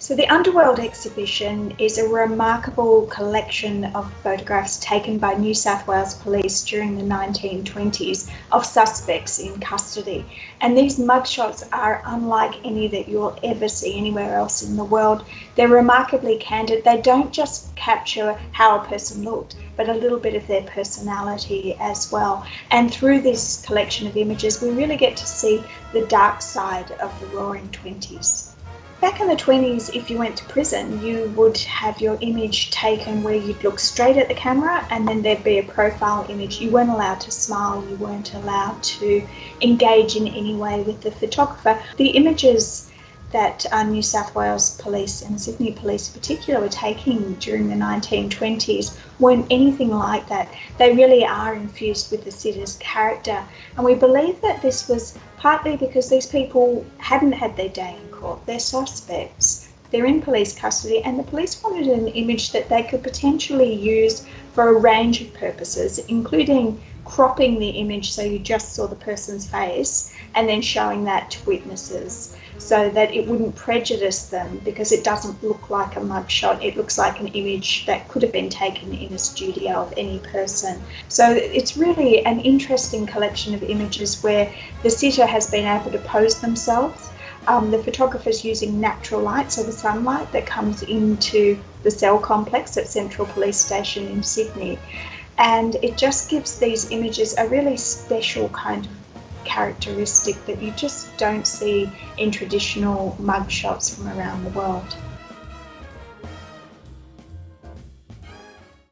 So the Underworld exhibition is a remarkable collection of photographs taken by New South Wales Police during the 1920s of suspects in custody. And these mugshots are unlike any that you'll ever see anywhere else in the world. They're remarkably candid. They don't just capture how a person looked, but a little bit of their personality as well. And through this collection of images, we really get to see the dark side of the Roaring Twenties. Back in the 20s, if you went to prison, you would have your image taken where you'd look straight at the camera and then there'd be a profile image. You weren't allowed to smile, you weren't allowed to engage in any way with the photographer. The images that New South Wales Police and Sydney Police in particular were taking during the 1920s weren't anything like that. They really are infused with the sitter's character. And we believe that this was partly because these people hadn't had their day in court. They're suspects. They're in police custody, and the police wanted an image that they could potentially use for a range of purposes, including cropping the image so you just saw the person's face and then showing that to witnesses so that it wouldn't prejudice them, because it doesn't look like a mugshot. It looks like an image that could have been taken in a studio of any person. So it's really an interesting collection of images where the sitter has been able to pose themselves. The photographer's using natural light, so the sunlight that comes into the cell complex at Central Police Station in Sydney. And it just gives these images a really special kind of characteristic that you just don't see in traditional mugshots from around the world.